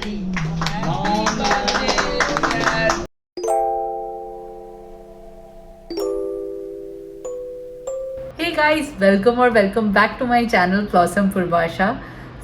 Hey guys, welcome back to my channel Blossom Purvasha.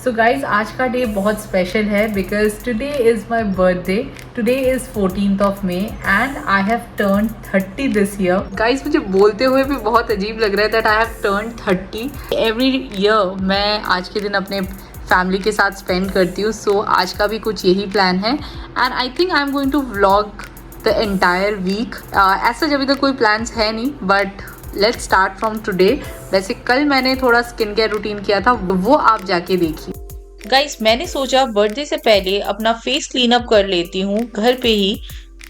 So guys, आज का day बहुत special है because today is my birthday. Today is 14th of May and I have turn 30 this year. Guys, मुझे बोलते हुए भी बहुत अजीब लग रहा है that I have turn 30। Every year मैं आज के दिन अपने फैमिली के साथ स्पेंड करती हूँ। सो आज का भी कुछ यही प्लान है and I think I am going to vlog the entire week. ऐसा अभी तक कोई प्लान्स है नहीं, but let's start from today. वैसे कल मैंने थोड़ा स्किन केयर रूटीन किया था, वो आप जाके देखिए। गाइस, मैंने सोचा बर्थडे से पहले अपना फेस क्लीन अप कर लेती हूँ घर पे ही।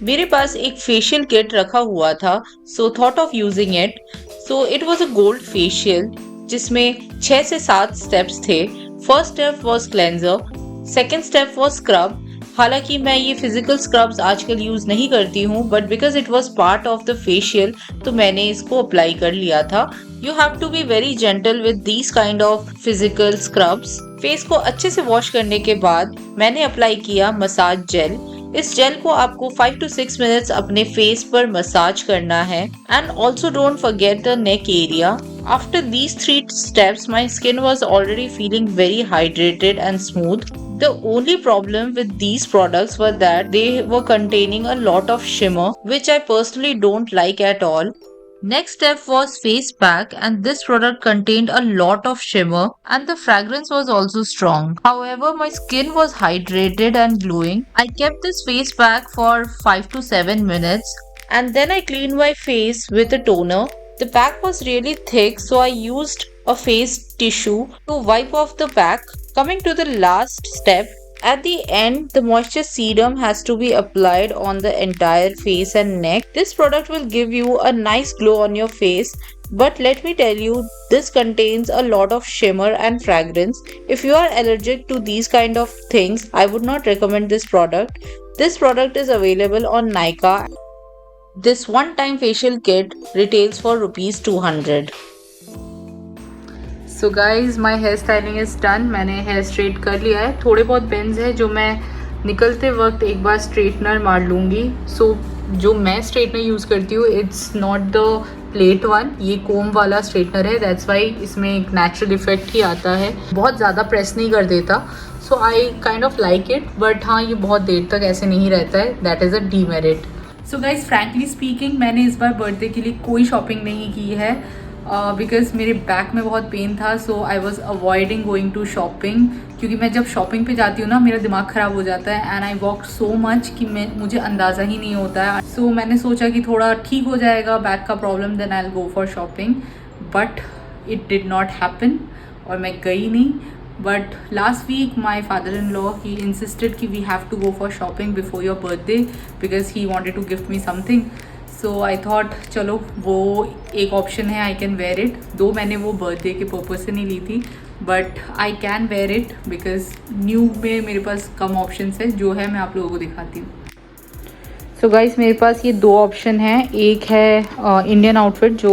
मेरे पास एक फेशियल किट रखा हुआ था, so thought of using it. So it was a gold facial जिसमें 6 से 7 स्टेप्स थे। First step was cleanser, second step was scrub. हालांकि मैं ये फिजिकल स्क्रब्स आजकल यूज नहीं करती हूँ, but because it was part of the facial तो मैंने इसको अप्लाई कर लिया था। You have to be very gentle with these kind of physical scrubs. Face को अच्छे से वॉश करने के बाद मैंने अप्लाई किया मसाज जेल। इस जेल को आपको 5 to 6 मिनट्स अपने फेस पर मसाज करना है and also don't forget the neck area. After these 3 steps, my skin was already feeling very hydrated and smooth. The only problem with these products were that they were containing a lot of shimmer, which I personally don't like at all. Next step was face pack, and this product contained a lot of shimmer and the fragrance was also strong. However, my skin was hydrated and glowing. I kept this face pack for 5 to 7 minutes and then I cleaned my face with a toner. The pack was really thick, so I used a face tissue to wipe off the pack. Coming to the last step, at the end, the moisture serum has to be applied on the entire face and neck. This product will give you a nice glow on your face, but let me tell you, this contains a lot of shimmer and fragrance. If you are allergic to these kind of things, I would not recommend this product. This product is available on Nykaa. This one-time facial kit retails for rupees 200. So guys, my hair styling is done. मैंने hair straight कर लिया है। थोड़े बहुत bends है जो मैं निकलते वक्त एक बार स्ट्रेटनर मार लूँगी। सो जो मैं स्ट्रेटनर यूज़ करती हूँ, it's not the plate one, ये कोम वाला स्ट्रेटनर है। दैट्स वाई इसमें एक नेचुरल इफेक्ट ही आता है, बहुत ज़्यादा प्रेस नहीं कर देता। So I kind of like it, but हाँ, ये बहुत देर तक ऐसे नहीं रहता है। That is a demerit. So guys, frankly speaking, मैंने इस बार बर्थडे के लिए कोई शॉपिंग नहीं की है बिकॉज मेरे बैक में बहुत पेन था। So I was avoiding going to shopping, क्योंकि मैं जब शॉपिंग पे जाती हूँ ना, मेरा दिमाग ख़राब हो जाता है and I walk so much कि मुझे अंदाज़ा ही नहीं होता है। सो मैंने सोचा कि थोड़ा ठीक हो जाएगा बैक का problem, then I will go for shopping, but it did not happen और मैं गई नहीं। But last week my father-in-law, he insisted कि we have to go for shopping before your birthday because he wanted to gift me something. So I thought चलो वो एक option है, I can wear it. दो मैंने वो birthday के purpose से नहीं ली थी, but I can wear it because new में मेरे पास कम options है। जो है मैं आप लोगों को दिखाती हूँ। So guys, मेरे पास ये दो option हैं। एक है Indian outfit जो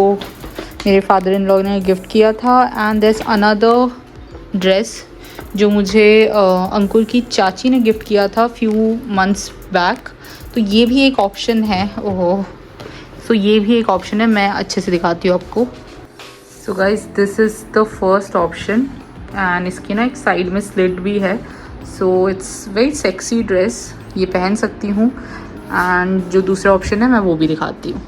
मेरे father-in-law ने गिफ्ट किया था, and there's another ड्रेस जो मुझे अंकुर की चाची ने गिफ्ट किया था फ्यू मंथ्स बैक। तो ये भी एक ऑप्शन है। ओहो, सो ये भी एक ऑप्शन है, मैं अच्छे से दिखाती हूँ आपको। So guys, this is the first option and इसकी ना एक साइड में स्लिट भी है। So it's very sexy dress, ये पहन सकती हूँ। एंड जो दूसरा ऑप्शन है मैं वो भी दिखाती हूँ।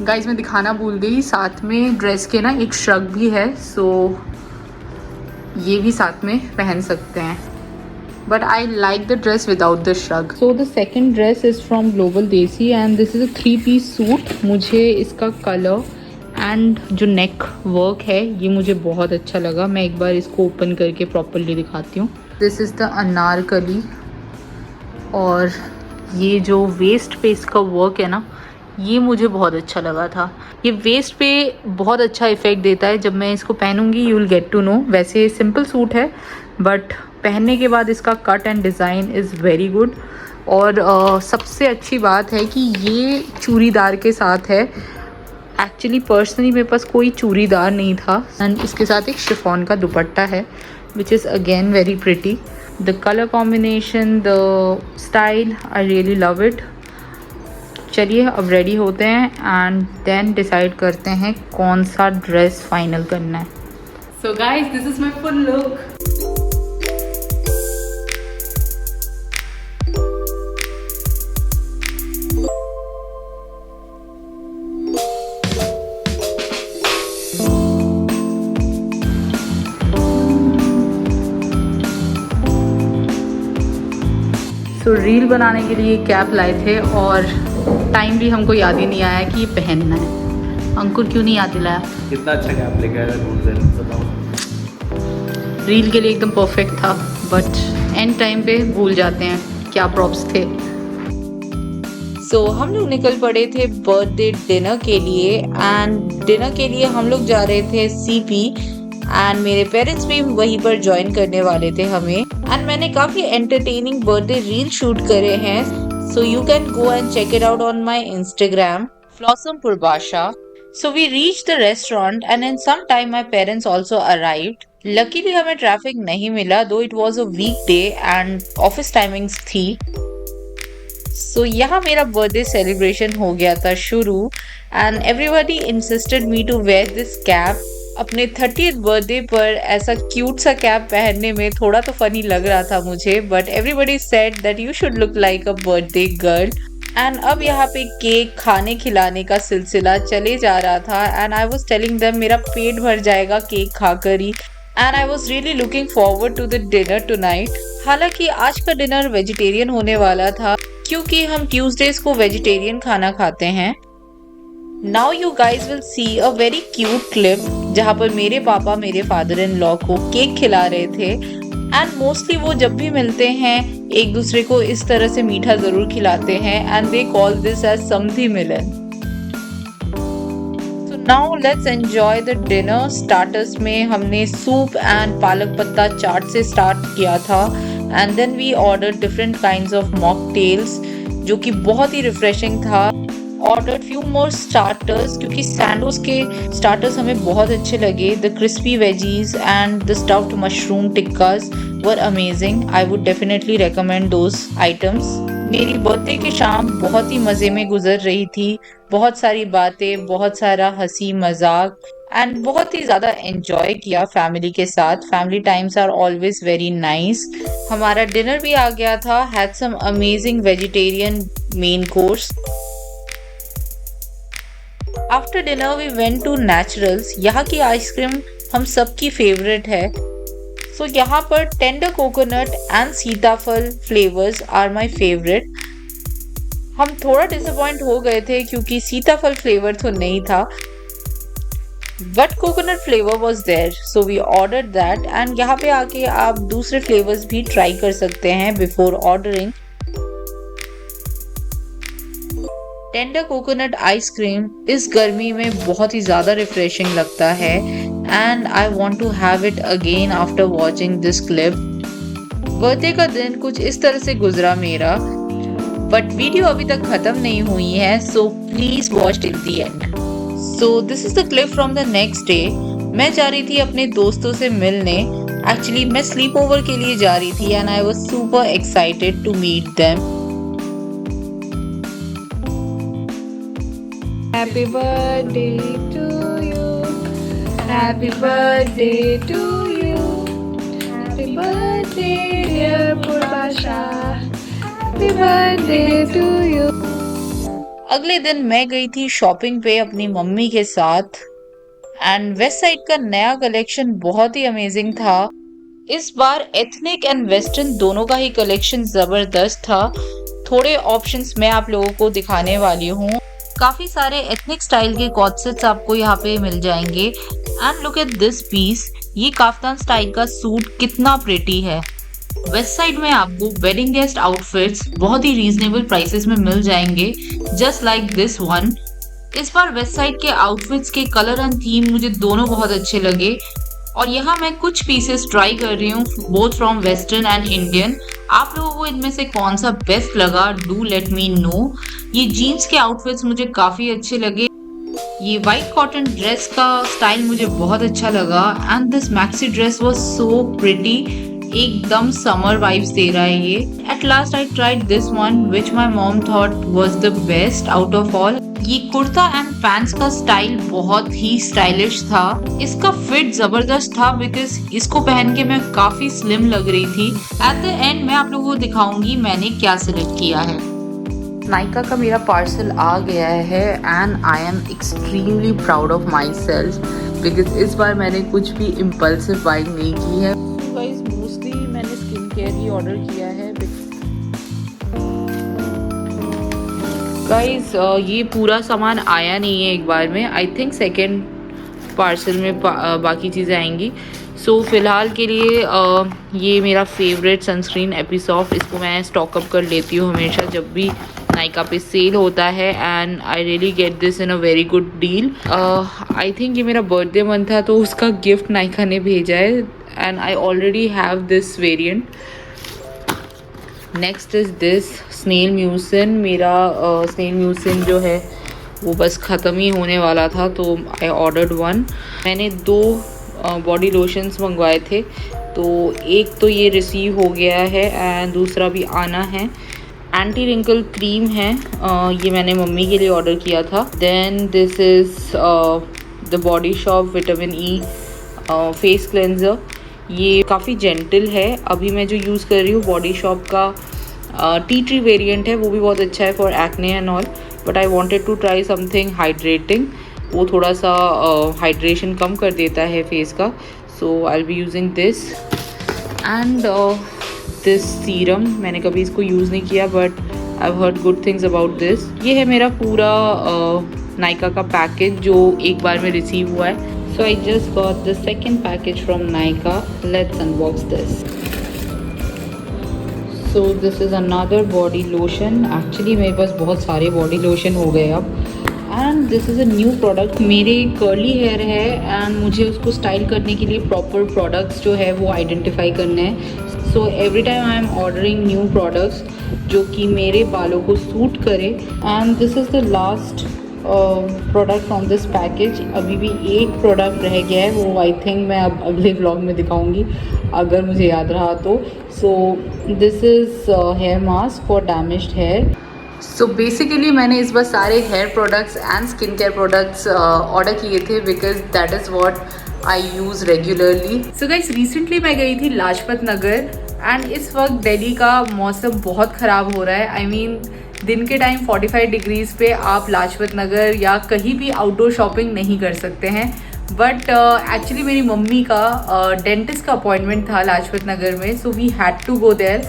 गाइस, मैं दिखाना भूल गई, साथ में ड्रेस के ना एक श्रग भी है। सो ये भी साथ में पहन सकते हैं, but I like the dress without the shrug. So the second dress is from Global Desi and this is a 3-piece suit. मुझे इसका कलर एंड जो नेक वर्क है ये मुझे बहुत अच्छा लगा। मैं एक बार इसको ओपन करके प्रॉपरली दिखाती हूँ। दिस इज़ द अनारकली, और ये जो वेस्ट पे इसका वर्क है ना, ये मुझे बहुत अच्छा लगा था। ये वेस्ट पे बहुत अच्छा इफ़ेक्ट देता है। जब मैं इसको पहनूंगी you will get to know. वैसे सिंपल सूट है, बट पहनने के बाद इसका cut and design is very good. और सबसे अच्छी बात है कि ये चूड़ीदार के साथ है। एक्चुअली पर्सनली मेरे पास कोई चूड़ीदार नहीं था एंड इसके साथ एक शिफॉन का दुपट्टा है which is again very pretty. The colour combination, the style, I really love it. चलिए अब रेडी होते हैं एंड देन डिसाइड करते हैं कौन सा ड्रेस फाइनल करना है। So guys, this is my full look. तो रील बनाने के लिए कैप लाए थे और टाइम भी हमको याद ही नहीं आया कि ये पहनना है। अंकुर क्यों नहीं याद दिलाया? कितना अच्छा कैप लेके आया बताओ। रील के लिए एकदम परफेक्ट था, बट एंड टाइम पे भूल जाते हैं क्या प्रॉप्स थे। सो हम लोग निकल पड़े थे बर्थडे डिनर के लिए एंड डिनर के लिए हम लोग जा रहे थे सीपी एंड मेरे पेरेंट्स भी वहीं पर ज्वाइन करने वाले थे हमें। एंड मैंने काफ़ी एंटरटेनिंग बर्थडे रील शूट करे हैं, so you can go and check it out on my Instagram Flossom Purbasha. So we reached the restaurant and in some time my parents also arrived. Luckily हमें traffic नहीं मिला, though it was a weekday and office timings थी। So यहाँ मेरा birthday celebration हो गया था शुरू and everybody insisted me to wear this cap. अपने 30th बर्थडे पर ऐसा क्यूट सा कैप पहनने में थोड़ा तो फनी लग रहा था मुझे, but everybody said that you should look like a birthday girl. And अब यहाँ पे केक खाने खिलाने का सिलसिला चले जा रहा था and I was telling them मेरा पेट भर जाएगा केक खाकर ही। And I was really looking forward to the dinner tonight. हालांकि आज का डिनर वेजिटेरियन होने वाला था क्योंकि हम ट्यूसडेज को वेजिटेरियन खाना खाते हैं। Now you guys will see a very cute clip जहाँ पर मेरे पापा मेरे फादर इन लॉ को केक खिला रहे थे एंड मोस्टली वो जब भी मिलते हैं एक दूसरे को इस तरह से मीठा जरूर खिलाते हैं and they call this as समधी मिलन। So now let's enjoy the dinner. Starters में हमने सूप एंड पालक पत्ता चाट से स्टार्ट किया था and then we order different kinds of mocktails जो कि बहुत ही रिफ्रेशिंग था। ऑर्डर फ्यू मोर स्टार्टर्स क्योंकि सैंडोज के स्टार्टर्स हमें बहुत अच्छे लगे। The crispy veggies and the stuffed mushroom tikkas were amazing. I would definitely recommend those items. मेरी बर्थडे की शाम बहुत ही मज़े में गुजर रही थी, बहुत सारी बातें, बहुत सारा हंसी मजाक एंड बहुत ही ज़्यादा एंजॉय किया फैमिली के साथ। Family times are always very nice. हमारा डिनर भी आ गया था, had some amazing vegetarian main course. After dinner we went to Naturals. यहाँ की आइसक्रीम हम सबकी फेवरेट है। सो यहाँ पर टेंडर कोकोनट एंड सीताफल फ्लेवर्स आर माय फेवरेट। हम थोड़ा डिसअपॉइंट हो गए थे क्योंकि सीताफल फ्लेवर तो नहीं था, but coconut flavour was there, so we order that. And यहाँ पे आके आप दूसरे फ्लेवर्स भी ट्राई कर सकते हैं before ordering. Tender coconut ice cream इस गर्मी में बहुत ही ज़्यादा रिफ्रेशिंग लगता है and I want to have it again after watching this clip. Birthday का दिन कुछ इस तरह से गुजरा मेरा, बट वीडियो अभी तक ख़त्म नहीं हुई है, so please watch till the end. So this is the clip from the next day. मैं जा रही थी अपने दोस्तों से मिलने। एक्चुअली मैं स्लीप ओवर के लिए जा रही थी and I was super excited to meet them. Happy birthday to you. Happy birthday to you. Happy birthday dear Purbasha. Happy birthday to you. अगले दिन मैं गई थी शॉपिंग पे अपनी मम्मी के साथ एंड वेस्ट साइड का नया कलेक्शन बहुत ही अमेजिंग था। इस बार एथनिक एंड वेस्टर्न दोनों का ही कलेक्शन जबरदस्त था। थोड़े ऑप्शंस मैं आप लोगों को दिखाने वाली हूँ। काफी सारे एथनिक स्टाइल के कॉट सेट्स आपको यहाँ पे मिल जाएंगे and look at this piece. ये काफ्तान स्टाइल का सूट कितना प्रिटी है। वेस्ट साइड में आपको वेडिंग गेस्ट आउटफिट्स बहुत ही रीजनेबल प्राइसेस में मिल जाएंगे, जस्ट लाइक दिस वन। इस बार वेस्ट साइड के आउटफिट्स के कलर एंड थीम मुझे दोनों बहुत अच्छे लगे और यहाँ मैं कुछ पीसेस ट्राई कर रही हूँ, both from western and Indian. आप लोगों को इनमें से कौन सा बेस्ट लगा, डू लेट मी नो। ये जीन्स के आउटफिट्स मुझे काफ़ी अच्छे लगे। ये वाइट कॉटन ड्रेस का स्टाइल मुझे बहुत अच्छा लगा and this maxi dress was so pretty. एकदम समर वाइब्स दे रहा है ये। At last I tried this one which my mom thought was the best out of all. ये कुर्ता एंड पैंट्स का स्टाइल बहुत ही स्टाइलिश था। इसका फिट जबरदस्त था बिकॉज इसको पहन के मैं काफी स्लिम लग रही थी। एट द एंड मैं आप लोगों को दिखाऊंगी मैंने क्या सिलेक्ट किया है। नायका का मेरा पार्सल आ गया है and I am extremely proud of my self because इस बार मैंने कुछ भी इम्पल्सिव बाइंग नहीं की है। गाइस मोस्टली मैंने स्किन केयर ही ऑर्डर किया है। गाइस ये पूरा सामान आया नहीं है एक बार में। आई थिंक सेकेंड पार्सल में बाकी चीज़ें आएंगी। सो फिलहाल के लिए ये मेरा फेवरेट सनस्क्रीन एपिसॉफ्ट, इसको मैं स्टॉक अप कर लेती हूँ हमेशा जब भी नायका पे सेल होता है and I really get this in a very good deal. I think ये मेरा बर्थडे मंथ था तो उसका गिफ्ट नायका ने भेजा है and I already have this variant. Next is this snail mucin. मेरा स्नेल म्यूसिन जो है वो बस ख़त्म ही होने वाला था तो आई ऑर्डर्ड वन। मैंने 2 बॉडी लोशंस मंगवाए थे तो एक तो ये रिसीव हो गया है एंड दूसरा भी आना है। एंटी रिंकल क्रीम है, ये मैंने मम्मी के लिए ऑर्डर किया था। Then this is the Body Shop vitamin E face cleanser. ये काफ़ी जेंटल है। अभी मैं जो यूज़ कर रही हूँ बॉडी शॉप का टी ट्री वेरिएंट है, वो भी बहुत अच्छा है for acne and all, but I wanted to try something hydrating. वो थोड़ा सा हाइड्रेशन कम कर देता है फेस का। So I will be using this and this serum. मैंने कभी इसको यूज़ नहीं किया but I have heard good things about this. ये है मेरा पूरा नायका का पैकेज जो एक बार में रिसीव हुआ है। So I just got the second package from Nykaa. Let's unbox this. So this is another body lotion. Actually मेरे पास बहुत सारे body lotion हो गए अब। And this is a new product. मेरे curly hair है and मुझे उसको style करने के लिए proper products जो है वो identify करने हैं। So every time I am ordering new products जो कि मेरे बालों को suit करे। And this is the last product from this package. अभी भी एक प्रोडक्ट रह गया है, वो आई थिंक मैं अब अगले व्लॉग में दिखाऊंगी अगर मुझे याद रहा तो। So this is hair mask for damaged hair. So basically मैंने इस बार सारे hair products and skin care products order किए थे because that is what I use regularly. So guys recently मैं गई थी लाजपत नगर एंड इस वक्त दिल्ली का मौसम बहुत ख़राब हो रहा है। आई मीन दिन के टाइम 45 डिग्रीज़ पे आप लाजपत नगर या कहीं भी आउटडोर शॉपिंग नहीं कर सकते हैं। बट एक्चुअली मेरी मम्मी का डेंटिस्ट का अपॉइंटमेंट था लाजपत नगर में, so we had to go there.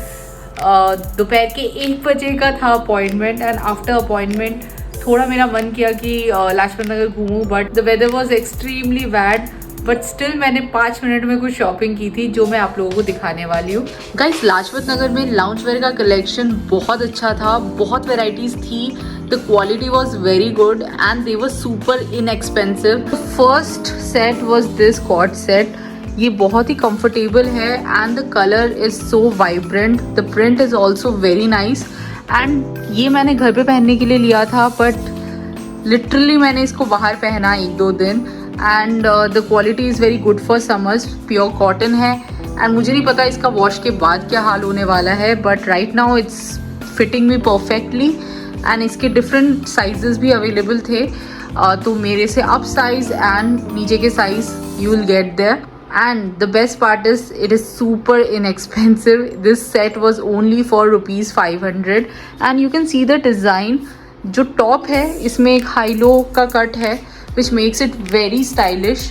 दोपहर के 1 बजे का था अपॉइंटमेंट एंड आफ्टर अपॉइंटमेंट थोड़ा मेरा मन किया कि लाजपत नगर घूमूं, but the weather was extremely bad. But still मैंने 5 मिनट में कुछ शॉपिंग की थी जो मैं आप लोगों को दिखाने वाली हूँ। गाइस लाजपत नगर में लाउंज वेयर का कलेक्शन बहुत अच्छा था, बहुत वेराइटीज़ थी। The quality was very good and they were super inexpensive. First set was this co-ord set. ये बहुत ही कंफर्टेबल है and the colour is so vibrant, the print is also very nice and ये मैंने घर पे पहनने के लिए लिया था बट लिटरली मैंने इसको बाहर पहना 1-2 दिन and the quality is very good for summers. Pure cotton है एंड मुझे नहीं पता इसका वॉश के बाद क्या हाल होने वाला है, but right now it's fitting me perfectly and इसके डिफरेंट साइजेस भी अवेलेबल थे। तो मेरे से अप साइज एंड नीचे के size you will get there. And the best part is it is super inexpensive. This set was only for ₹500 and you can see the design. जो top है इसमें एक हाई लो का cut है which makes it very stylish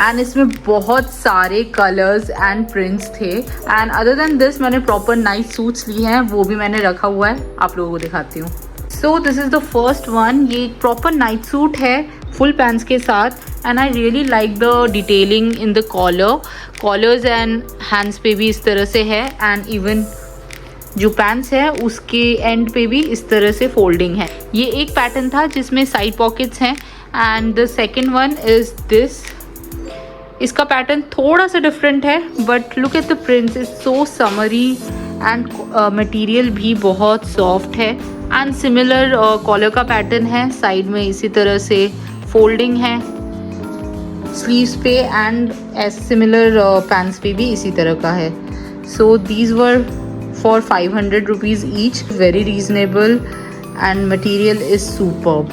and इसमें बहुत सारे colours and prints थे। एंड अदर देन दिस मैंने प्रॉपर नाइट सूट्स लिए हैं, वो भी मैंने रखा हुआ है, आप लोगों को दिखाती हूँ। So this is the first one. ये एक प्रॉपर नाइट सूट है फुल पैंट्स के साथ and I really like the detailing in the collars and hands पे भी इस तरह से है एंड इवन जो पैंट्स है उसके एंड पे भी इस तरह से फोल्डिंग है। ये एक पैटर्न था जिसमें साइड पॉकेट्स हैं and the second one is this. इसका पैटर्न थोड़ा सा डिफरेंट है but look at the prints, is so summary and material भी बहुत सॉफ्ट है एंड सिमिलर कॉलर का पैटर्न है, साइड में इसी तरह से फोल्डिंग है स्लीव्स पे एंड सिमिलर पैंट्स पे भी इसी तरह का है. So these were for 500 rupees each. Very reasonable and material is superb.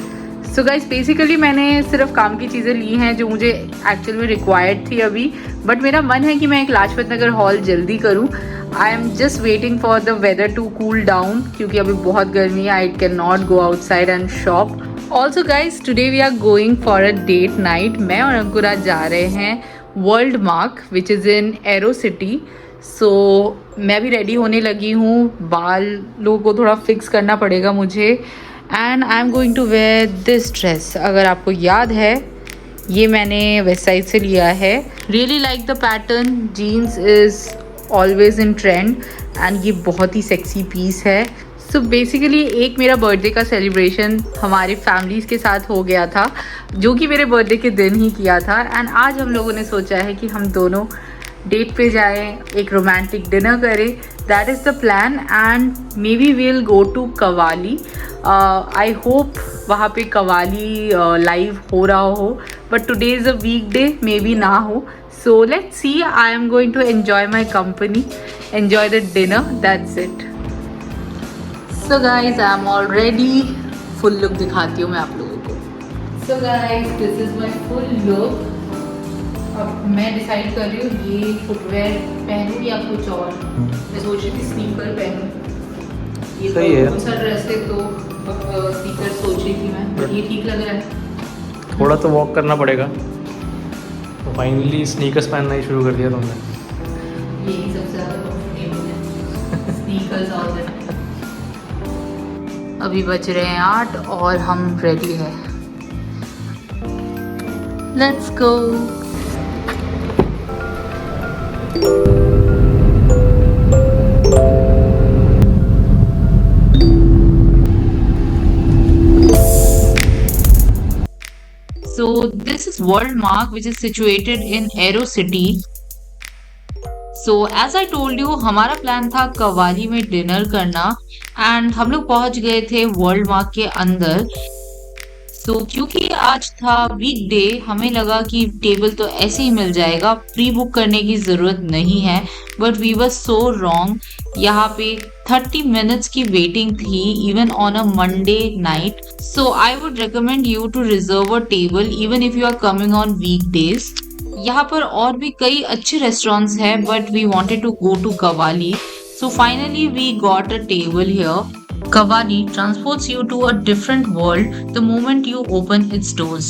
So guys basically मैंने सिर्फ काम की चीज़ें ली हैं जो मुझे एक्चुअल में रिक्वायर्ड थी अभी. बट मेरा मन है कि मैं एक लाजपत नगर हॉल जल्दी करूँ. I am just waiting for the weather to cool down क्योंकि अभी बहुत गर्मी है. I can not go outside and shop. Also guys today we are going for a date night. मैं और अंकुर आज जा रहे हैं World Mark which is in Aerocity. So मैं भी रेडी होने लगी हूँ. बालों को थोड़ा फिक्स करना पड़ेगा मुझे. And I am going to wear this dress. अगर आपको याद है ये मैंने वेस्ट साइड से लिया है. Really like the pattern. Jeans is always in trend and ये बहुत ही सेक्सी पीस है. सो बेसिकली एक मेरा बर्थडे का सेलिब्रेशन हमारे फैमिलीज़ के साथ हो गया था जो कि मेरे बर्थडे के दिन ही किया था. एंड आज हम लोगों ने सोचा है कि हम दोनों डेट पे जाएं, एक रोमांटिक डिनर करें. That is the plan and maybe we'll go to Kavali. I hope वहाँ पे कवाली लाइव हो रहा हो. But today is a weekday, maybe ना हो. So let's see. I am going to enjoy my company, enjoy the dinner. That's it. So guys, I am all ready. Full look दिखाती हूँ मैं आप लोगों को. So guys, this is my full look. अब मैं डिसाइड कर रही हूँ ये फुटवेयर पहनूँ या कुछ और. मैं सोच रही थी स्नीकर पहनूँ. ये कौन सा ड्रेस है तो स्नीकर सोच रही थी मैं. ये ठीक लग रहा है. थोड़ा तो वॉक करना पड़ेगा. तो फाइनली स्नीकर्स पहनना ही शुरू कर दिया तुमने. यही सबसे ज़्यादा कंफर्टेबल है स्नीकर्स. और अभी बज रहे हैं 8 और हम रेडी हैं. Let's go. So this is World Mark which is situated in Aero City. So as I told you हमारा प्लान था कवाली में डिनर करना एंड हम लोग पहुंच गए थे वर्ल्ड मार्क के अंदर. सो क्योंकि आज था वीकडे हमें लगा कि टेबल तो ऐसे ही मिल जाएगा, प्री बुक करने की ज़रूरत नहीं है. But we were so wrong. यहाँ पे 30 मिनट्स की वेटिंग थी even on a Monday night. So I would recommend you to reserve a table even if you are coming on weekdays. यहाँ पर और भी कई अच्छे रेस्टोरेंट्स हैं but we wanted to go to Kavali. So finally we got a table here. Kavali transports you to a different world the moment you open its doors.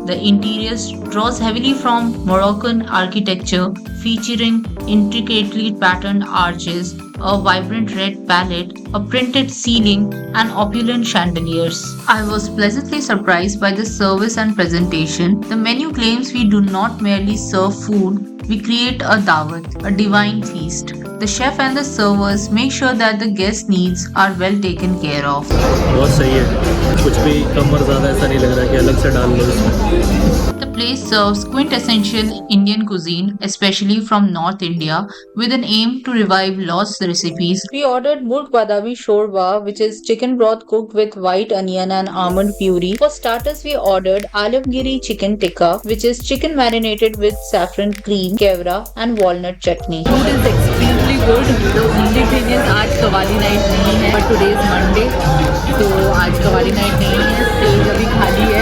The interior draws heavily from Moroccan architecture, featuring intricately patterned arches, a vibrant red palette, a printed ceiling, and opulent chandeliers. I was pleasantly surprised by the service and presentation. The menu claims we do not merely serve food, we create a dawat, a divine feast. The chef and the servers make sure that the guest needs are well taken care of. बहुत सही है. कुछ भी कम और ज़्यादा ऐसा नहीं लग रहा कि अलग से डाल लो इसमें. The place serves quintessential Indian cuisine, especially from North India, with an aim to revive lost recipes. We ordered Murg Badami Shorba, which is chicken broth cooked with white onion and almond puree. For starters, we ordered Alamgiri chicken tikka, which is chicken marinated with saffron cream, kevra, and walnut chutney. Food is extremely good. The only thing is आज qawwali night नहीं है, but today is Monday, तो आज qawwali night नहीं है. Stage अभी खाली है.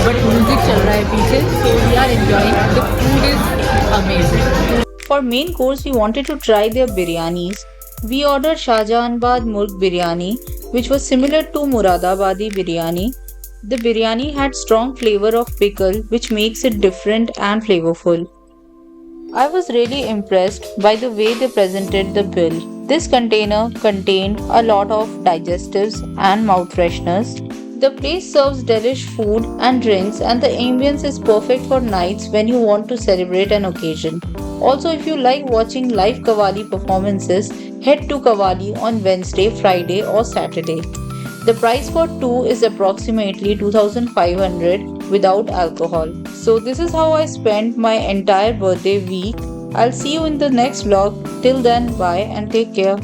बट म्यूजिक चल रहा है पीछे. So we are enjoying. The food is amazing. For main course we wanted to try their biryanis. We order Shahjahanabad murg biryani which was similar to Muradabadi biryani. The biryani had strong flavor of pickle which makes it different and flavorful. I was really impressed by the way they presented the bill. This container contained a lot of digestives and mouth fresheners. The place serves delish food and drinks and the ambience is perfect for nights when you want to celebrate an occasion. Also, if you like watching live Qawwali performances, head to Qawwali on Wednesday, Friday or Saturday. The price for two is approximately 2,500 without alcohol. So this is how I spent my entire birthday week. I'll see you in the next vlog. Till then, bye and take care.